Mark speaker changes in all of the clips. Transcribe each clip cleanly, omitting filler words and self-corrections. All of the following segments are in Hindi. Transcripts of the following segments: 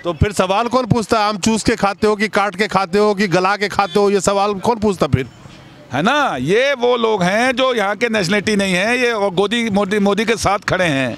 Speaker 1: तो फिर सवाल कौन पूछता है, आम चूस के खाते हो कि काट के खाते हो कि गला के खाते हो, ये सवाल कौन पूछता फिर?
Speaker 2: है ना, ये वो लोग हैं जो यहाँ के नेशनलिटी नहीं है, ये मोदी के साथ खड़े हैं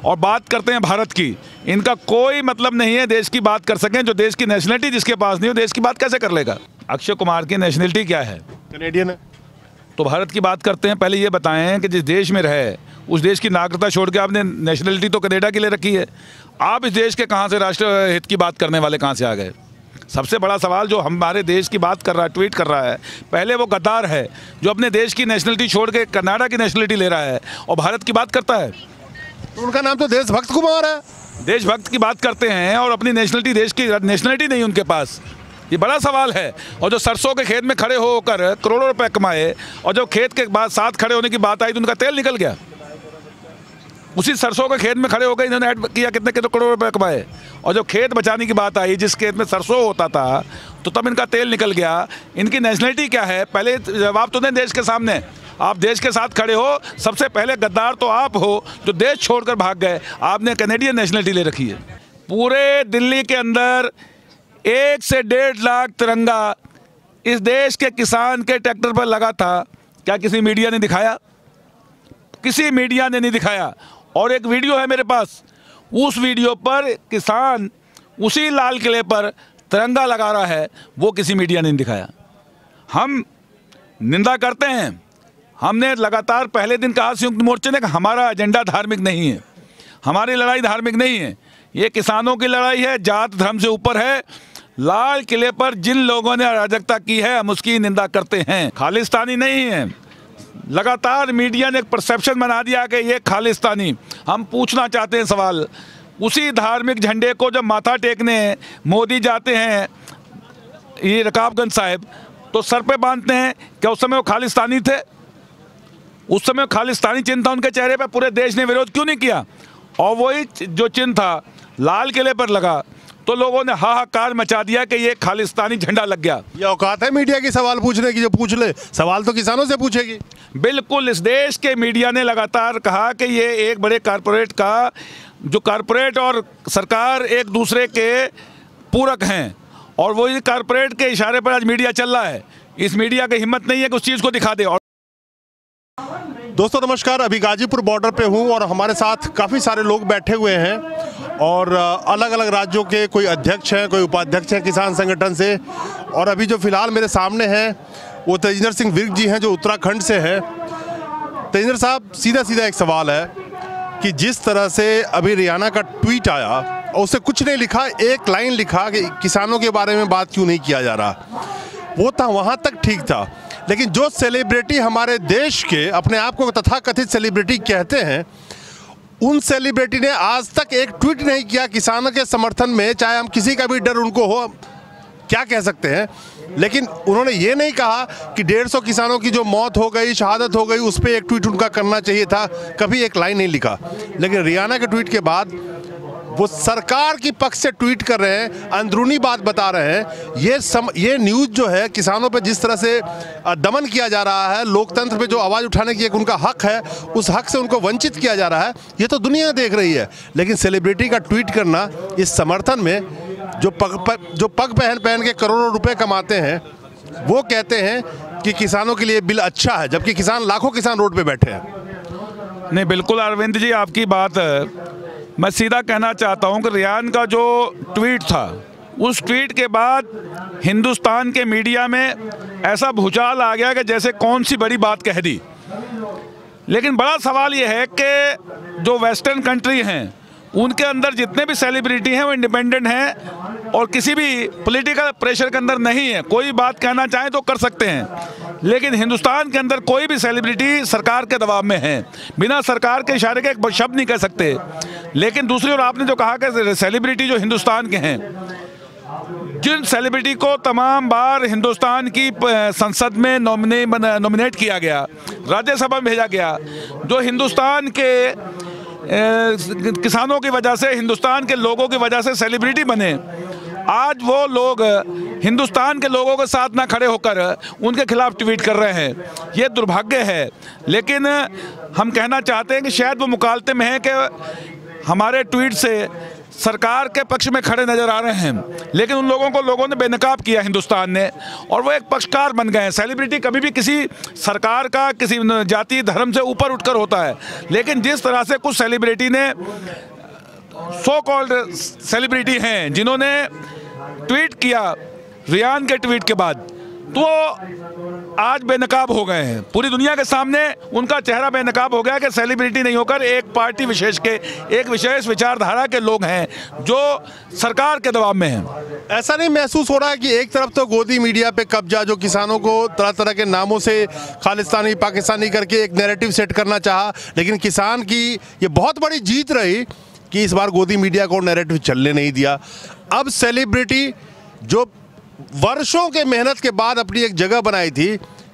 Speaker 2: और बात करते हैं भारत की। इनका कोई मतलब नहीं है देश की बात कर सकें। जो देश की नेशनलिटी जिसके पास नहीं हो, देश की बात कैसे कर लेगा? अक्षय कुमार की नेशनलिटी क्या है?
Speaker 1: कनेडियन है।
Speaker 2: तो भारत की बात करते हैं। पहले ये बताएं कि जिस देश में रहे उस देश की नागरिकता छोड़ के आपने नेशनलिटी तो कनाडा के लिए रखी है। आप इस देश के कहाँ से राष्ट्र हित की बात करने वाले कहाँ से आ गए? सबसे बड़ा सवाल जो हमारे देश की बात कर रहा है, ट्वीट कर रहा है, पहले वो गद्दार है जो अपने देश की नेशनलिटी छोड़ के कनाडा की नेशनलिटी ले रहा है और भारत की बात करता है।
Speaker 1: तो उनका नाम तो देशभक्त कुमार है।
Speaker 2: देशभक्त की बात करते हैं और अपनी नेशनलिटी, देश की नेशनलिटी नहीं उनके पास। ये बड़ा सवाल है। और जो सरसों के खेत में खड़े होकर करोड़ों रुपए कमाए और जब खेत के बाद साथ खड़े होने की बात आई तो उनका तेल निकल गया। उसी सरसों के खेत में खड़े होकर इन्होंने ऐड किया कितने करोड़ रुपए कमाए, और जब खेत बचाने की बात आई जिस खेत में सरसों होता था तो तब इनका तेल निकल गया। इनकी नेशनलिटी क्या है? पहले जवाब तो दें देश के सामने। आप देश के साथ खड़े हो, सबसे पहले गद्दार तो आप हो जो देश छोड़कर भाग गए। आपने कैनेडियन नेशनलिटी ले रखी है। पूरे दिल्ली के अंदर 1 से 1.5 लाख तिरंगा इस देश के किसान के ट्रैक्टर पर लगा था। क्या किसी मीडिया ने दिखाया? किसी मीडिया ने नहीं दिखाया। और एक वीडियो है मेरे पास, उस वीडियो पर किसान उसी लाल किले पर तिरंगा लगा रहा है, वो किसी मीडिया ने नहीं दिखाया। हम निंदा करते हैं। हमने लगातार पहले दिन कहा संयुक्त मोर्चे ने कि हमारा एजेंडा धार्मिक नहीं है, हमारी लड़ाई धार्मिक नहीं है, ये किसानों की लड़ाई है, जात धर्म से ऊपर है। लाल किले पर जिन लोगों ने अराजकता की है हम उसकी निंदा करते हैं। खालिस्तानी नहीं है। लगातार मीडिया ने एक परसेप्शन बना दिया कि ये खालिस्तानी। हम पूछना चाहते हैं सवाल, उसी धार्मिक झंडे को जब माथा टेकने मोदी जाते हैं ये रकाबगंज साहिब तो सर पे बांधते हैं, क्या उस समय वो खालिस्तानी थे? उस समय खालिस्तानी चिन्ह था उनके चेहरे पे, पूरे देश ने विरोध क्यों नहीं किया? और वही जो चिन्ह था लाल किले पर लगा तो लोगों ने हाहाकार मचा दिया कि ये खालिस्तानी झंडा लग गया।
Speaker 1: ये औकात है मीडिया की सवाल पूछने की? जो पूछ ले सवाल तो किसानों से पूछेगी।
Speaker 2: बिल्कुल। इस देश के मीडिया ने लगातार कहा कि ये एक बड़े कारपोरेट का, जो कारपोरेट और सरकार एक दूसरे के पूरक हैं और वही कारपोरेट के इशारे पर आज मीडिया चल रहा है। इस मीडिया की हिम्मत नहीं है कि उस चीज़ को दिखा दे। और
Speaker 1: दोस्तों नमस्कार, अभी गाजीपुर बॉर्डर पे हूँ और हमारे साथ काफ़ी सारे लोग बैठे हुए हैं और अलग अलग राज्यों के कोई अध्यक्ष हैं, कोई उपाध्यक्ष हैं किसान संगठन से। और अभी जो फिलहाल मेरे सामने हैं वो तेजिंदर सिंह विर्क जी हैं जो उत्तराखंड से हैं। तेजिंदर साहब, सीधा सीधा एक सवाल है कि जिस तरह से अभी रियाना का ट्वीट आया और उससे कुछ नहीं लिखा, एक लाइन लिखा कि किसानों के बारे में बात क्यों नहीं किया जा रहा, वो था, वहाँ तक ठीक था। लेकिन जो सेलिब्रिटी हमारे देश के अपने आप को तथाकथित सेलिब्रिटी कहते हैं, उन सेलिब्रिटी ने आज तक एक ट्वीट नहीं किया किसानों के समर्थन में, चाहे हम किसी का भी डर उनको हो, क्या कह सकते हैं। लेकिन उन्होंने ये नहीं कहा कि 150 किसानों की जो मौत हो गई, शहादत हो गई, उस पर एक ट्वीट उनका करना चाहिए था। कभी एक लाइन नहीं लिखा। लेकिन रियाना के ट्वीट के बाद वो सरकार की पक्ष से ट्वीट कर रहे हैं, अंदरूनी बात बता रहे हैं। ये न्यूज़ जो है किसानों पे जिस तरह से दमन किया जा रहा है, लोकतंत्र पे जो आवाज़ उठाने की एक उनका हक है, उस हक से उनको वंचित किया जा रहा है, ये तो दुनिया देख रही है। लेकिन सेलिब्रिटी का ट्वीट करना इस समर्थन में, जो पग पहन के करोड़ों रुपए कमाते हैं, वो कहते हैं कि किसानों के लिए बिल अच्छा है, जबकि किसान, लाखों किसान रोड पे बैठे हैं।
Speaker 2: नहीं, बिल्कुल अरविंद जी, आपकी बात मैं सीधा कहना चाहता हूं कि रियान का जो ट्वीट था, उस ट्वीट के बाद हिंदुस्तान के मीडिया में ऐसा भूचाल आ गया कि जैसे कौन सी बड़ी बात कह दी। लेकिन बड़ा सवाल ये है कि जो वेस्टर्न कंट्री हैं उनके अंदर जितने भी सेलिब्रिटी हैं वो इंडिपेंडेंट हैं और किसी भी पॉलिटिकल प्रेशर के अंदर नहीं है। कोई बात कहना चाहे तो कर सकते हैं। लेकिन हिंदुस्तान के अंदर कोई भी सेलिब्रिटी सरकार के दबाव में है, बिना सरकार के इशारे के एक शब्द नहीं कह सकते। लेकिन दूसरी ओर आपने जो कहा कि सेलिब्रिटी जो हिंदुस्तान के हैं, जिन सेलिब्रिटी को तमाम बार हिंदुस्तान की संसद में नॉमिनेट किया गया, राज्यसभा में भेजा गया, जो हिंदुस्तान के किसानों की वजह से, हिंदुस्तान के लोगों की वजह से सेलिब्रिटी बने, आज वो लोग हिंदुस्तान के लोगों के साथ ना खड़े होकर उनके खिलाफ ट्वीट कर रहे हैं। ये दुर्भाग्य है। लेकिन हम कहना चाहते हैं कि शायद वो मुकालते में है कि हमारे ट्वीट से सरकार के पक्ष में खड़े नजर आ रहे हैं, लेकिन उन लोगों को लोगों ने बेनकाब किया हिंदुस्तान ने, और वो एक पक्षकार बन गए हैं। सेलिब्रिटी कभी भी किसी सरकार का किसी जाति धर्म से ऊपर उठकर होता है, लेकिन जिस तरह से कुछ सेलिब्रिटी ने, सो कॉल्ड सेलिब्रिटी हैं, जिन्होंने ट्वीट किया रियान के ट्वीट के बाद, तो आज बेनकाब हो गए हैं। पूरी दुनिया के सामने उनका चेहरा बेनकाब हो गया कि सेलिब्रिटी नहीं होकर एक पार्टी विशेष के, एक विशेष विचारधारा के लोग हैं जो सरकार के दबाव में हैं।
Speaker 1: ऐसा नहीं महसूस हो रहा है कि एक तरफ तो गोदी मीडिया पे कब्जा, जो किसानों को तरह तरह के नामों से खालिस्तानी पाकिस्तानी करके एक नैरेटिव सेट करना चाहा, लेकिन किसान की ये बहुत बड़ी जीत रही कि इस बार गोदी मीडिया को नैरेटिव चलने नहीं दिया। अब सेलिब्रिटी जो वर्षों के मेहनत के बाद अपनी एक जगह बनाई थी,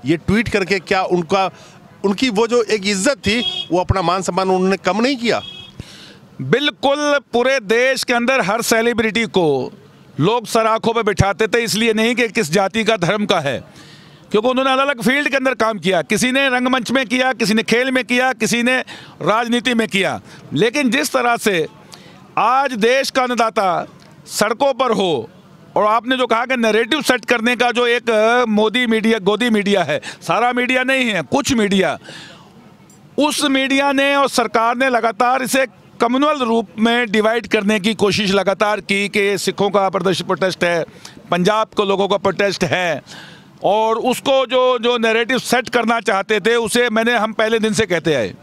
Speaker 1: ये ट्वीट करके क्या उनकी वो जो एक इज्जत थी, वो अपना मान सम्मान उन्होंने कम नहीं किया?
Speaker 2: बिल्कुल, पूरे देश के अंदर हर सेलिब्रिटी को लोग सर आंखों पे बिठाते थे, इसलिए नहीं कि किस जाति का धर्म का है, क्योंकि उन्होंने अलग अलग फील्ड के अंदर काम किया। किसी ने रंगमंच में किया, किसी ने खेल में किया, किसी ने राजनीति में किया। लेकिन जिस तरह से आज देश का अन्नदाता सड़कों पर हो, और आपने जो कहा कि नैरेटिव सेट करने का जो एक मोदी मीडिया, गोदी मीडिया है, सारा मीडिया नहीं है, कुछ मीडिया, उस मीडिया ने और सरकार ने लगातार इसे कम्युनल रूप में डिवाइड करने की कोशिश लगातार की कि सिखों का प्रोटेस्ट है, पंजाब के लोगों का प्रोटेस्ट है, और उसको जो नैरेटिव सेट करना चाहते थे उसे हम पहले दिन से कहते आए।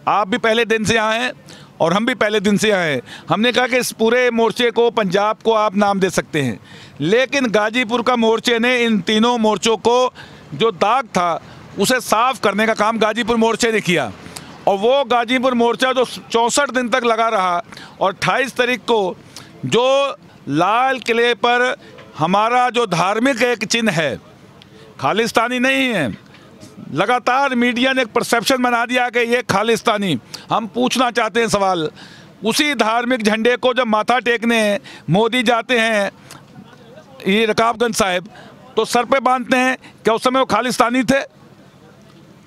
Speaker 2: आप भी पहले दिन से आए हैं और हम भी पहले दिन से आए हैं। हमने कहा कि इस पूरे मोर्चे को, पंजाब को आप नाम दे सकते हैं, लेकिन गाजीपुर का मोर्चे ने इन तीनों मोर्चों को जो दाग था उसे साफ करने का काम गाजीपुर मोर्चे ने किया। और वो गाजीपुर मोर्चा जो 64 दिन तक लगा रहा, और 28 तारीख को जो लाल किले पर हमारा जो धार्मिक एक चिन्ह है, खालिस्तानी नहीं है, लगातार मीडिया ने एक परसेप्शन बना दिया कि ये खालिस्तानी। हम पूछना चाहते हैं सवाल, उसी धार्मिक झंडे को जब माथा टेकने मोदी जाते हैं ये रकाबगंज साहिब, तो सर पे बांधते हैं, क्या उस समय वो खालिस्तानी थे?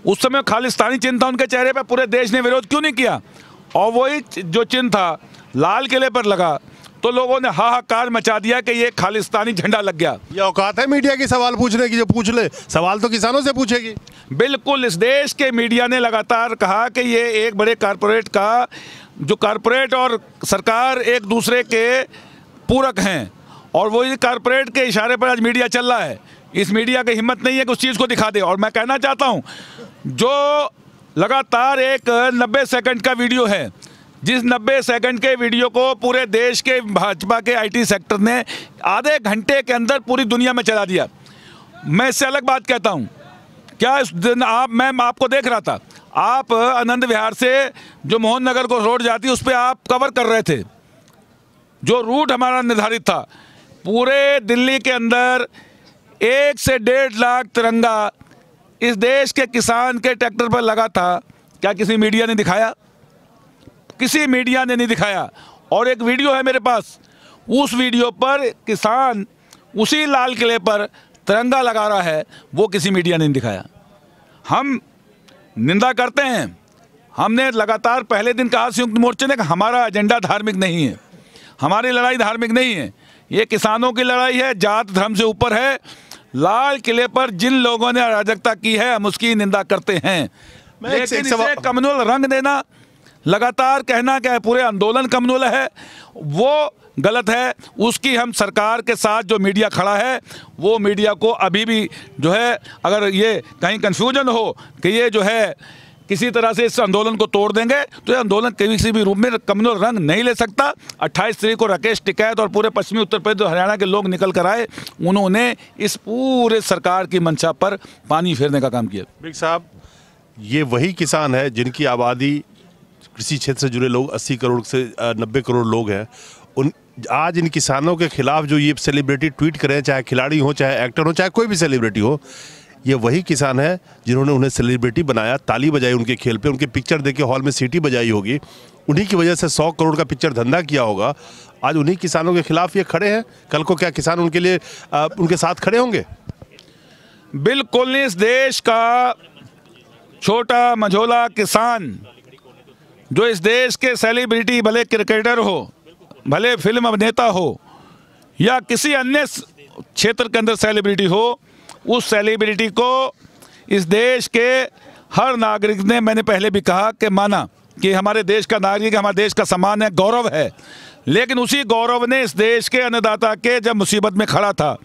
Speaker 2: उस समय खालिस्तानी चिन्ह था उनके चेहरे पे, पूरे देश ने विरोध क्यों नहीं किया? और वही जो चिन्ह था लाल किले पर लगा, तो लोगों ने हाहाकार मचा दिया कि ये खालिस्तानी झंडा लग गया।
Speaker 1: ये औकात है मीडिया की सवाल पूछने की? जो पूछ ले, सवाल तो किसानों से पूछेगी।
Speaker 2: बिल्कुल, इस देश के मीडिया ने लगातार कहा कि ये एक बड़े कारपोरेट का, जो कारपोरेट और सरकार एक दूसरे के पूरक हैं, और वही कारपोरेट के इशारे पर आज मीडिया चल रहा है। इस मीडिया की हिम्मत नहीं है कि उस चीज़ को दिखा दे। और मैं कहना चाहता हूँ, जो लगातार एक 90 सेकंड का वीडियो है, जिस 90 सेकंड के वीडियो को पूरे देश के भाजपा के आईटी सेक्टर ने आधे घंटे के अंदर पूरी दुनिया में चला दिया। मैं इससे अलग बात कहता हूँ, क्या इस दिन मैं आपको देख रहा था, आप आनंद विहार से जो मोहन नगर को रोड जाती है उस पर आप कवर कर रहे थे। जो रूट हमारा निर्धारित था, पूरे दिल्ली के अंदर 1 से 1.5 लाख तिरंगा इस देश के किसान के ट्रैक्टर पर लगा था। क्या किसी मीडिया ने दिखाया? किसी मीडिया ने नहीं दिखाया। और एक वीडियो है मेरे पास, उस वीडियो पर किसान उसी लाल किले पर तिरंगा लगा रहा है, वो किसी मीडिया ने नहीं दिखाया। हम निंदा करते हैं। हमने लगातार पहले दिन कहा संयुक्त मोर्चे ने, हमारा एजेंडा धार्मिक नहीं है, हमारी लड़ाई धार्मिक नहीं है, ये किसानों की लड़ाई है, जात धर्म से ऊपर है। लाल किले पर जिन लोगों ने अराजकता की है हम उसकी निंदा करते हैं, लेकिन इसे कम्युनल रंग देना, लगातार कहना कि पूरे आंदोलन कम्युनल है, वो गलत है। उसकी हम सरकार के साथ जो मीडिया खड़ा है, वो मीडिया को अभी भी जो है, अगर ये कहीं कन्फ्यूजन हो कि ये जो है किसी तरह से इस आंदोलन को तोड़ देंगे, तो ये आंदोलन किसी भी रूप में कम्युनल रंग नहीं ले सकता। 28 तारीख को राकेश टिकैत और पूरे पश्चिमी उत्तर प्रदेश, हरियाणा के लोग निकल कर आए, उन्होंने इस पूरे सरकार की मंशा पर पानी फेरने का काम किया।
Speaker 1: बिग साहब, ये वही किसान है जिनकी आबादी, कृषि क्षेत्र से जुड़े लोग 80 करोड़ से 90 करोड़ लोग हैं। आज इन किसानों के खिलाफ जो ये सेलिब्रिटी ट्वीट करें, चाहे खिलाड़ी हो, चाहे एक्टर हो, चाहे कोई भी सेलिब्रिटी हो, ये वही किसान है जिन्होंने उन्हें सेलिब्रिटी बनाया, ताली बजाई उनके खेल पे, उनके पिक्चर देख के हॉल में सीटी बजाई होगी, उन्हीं की वजह से 100 करोड़ का पिक्चर धंधा किया होगा। आज उन्हीं किसानों के खिलाफ ये खड़े हैं। कल को क्या किसान उनके लिए उनके साथ खड़े होंगे?
Speaker 2: बिल्कुल नहीं। इस देश का छोटा मझोला किसान, जो इस देश के सेलिब्रिटी, भले क्रिकेटर हो, भले फिल्म अभिनेता हो या किसी अन्य क्षेत्र के अंदर सेलिब्रिटी हो, उस सेलिब्रिटी को इस देश के हर नागरिक ने, मैंने पहले भी कहा, कि माना कि हमारे देश का नागरिक, हमारे देश का सम्मान है, गौरव है। लेकिन उसी गौरव ने इस देश के अन्नदाता के जब मुसीबत में खड़ा था,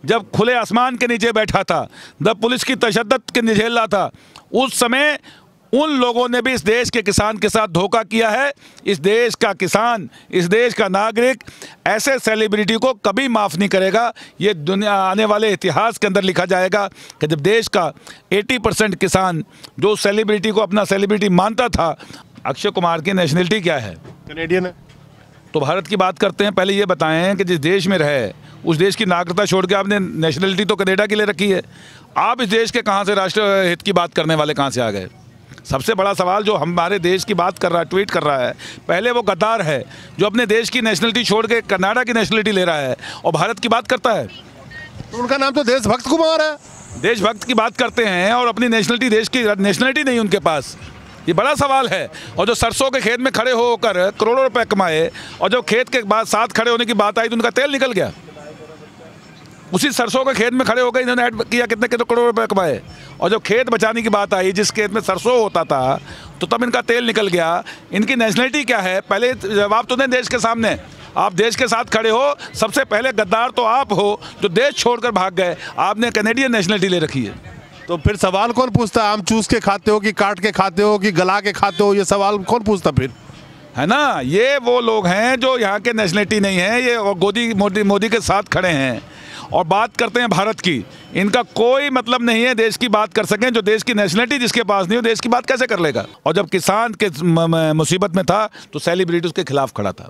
Speaker 2: जब खुले आसमान के नीचे बैठा था, जब पुलिस की तशद्दुद के झेल रहा था, उस समय उन लोगों ने भी इस देश के किसान के साथ धोखा किया है। इस देश का किसान, इस देश का नागरिक ऐसे सेलिब्रिटी को कभी माफ़ नहीं करेगा। ये दुनिया आने वाले इतिहास के अंदर लिखा जाएगा कि जब देश का 80% किसान जो सेलिब्रिटी को अपना सेलिब्रिटी मानता था। अक्षय कुमार की नेशनलिटी क्या है?
Speaker 1: कनेडियन है।
Speaker 2: तो भारत की बात करते हैं। पहले ये बताएं कि जिस देश में रहे उस देश की नागरिकता छोड़ के आपने नेशनलिटी तो कनाडा के लिए रखी है। आप इस देश के कहाँ से राष्ट्र हित की बात करने वाले कहाँ से आ गए? सबसे बड़ा सवाल जो हमारे देश की बात कर रहा है, ट्वीट कर रहा है, पहले वो गद्दार है जो अपने देश की नेशनलिटी छोड़ के कनाडा की नेशनलिटी ले रहा है और भारत की बात करता है।
Speaker 1: तो उनका नाम तो देशभक्त कुमार है।
Speaker 2: देशभक्त की बात करते हैं और अपनी नेशनलिटी, देश की नेशनलिटी नहीं उनके पास। ये बड़ा सवाल है। और जो सरसों के खेत में खड़े होकर करोड़ों रुपए कमाए और जब खेत के बाद साथ खड़े होने की बात आई तो उनका तेल निकल गया। उसी सरसों के खेत में खड़े होकर इन्होंने ऐड किया, कितने करोड़ रुपए कमाए। और जब खेत बचाने की बात आई, जिस खेत में सरसों होता था, तो तब इनका तेल निकल गया। इनकी नेशनलिटी क्या है? पहले जवाब तो दें देश के सामने। आप देश के साथ खड़े हो, सबसे पहले गद्दार तो आप हो जो देश छोड़कर भाग गए। आपने कैनेडियन नेशनलिटी ले रखी है।
Speaker 1: तो फिर सवाल कौन पूछता? आम चूस के खाते हो कि काट के खाते हो कि गला के खाते हो? ये सवाल कौन पूछता फिर?
Speaker 2: है ना, ये वो लोग हैं जो यहाँ के नेशनलिटी नहीं है, ये मोदी के साथ खड़े हैं और बात करते हैं भारत की। इनका कोई मतलब नहीं है देश की बात कर सकें। जो देश की नेशनलिटी जिसके पास नहीं हो, देश की बात कैसे कर लेगा? और जब किसान के मुसीबत में था तो सेलिब्रिटी उसके खिलाफ खड़ा था।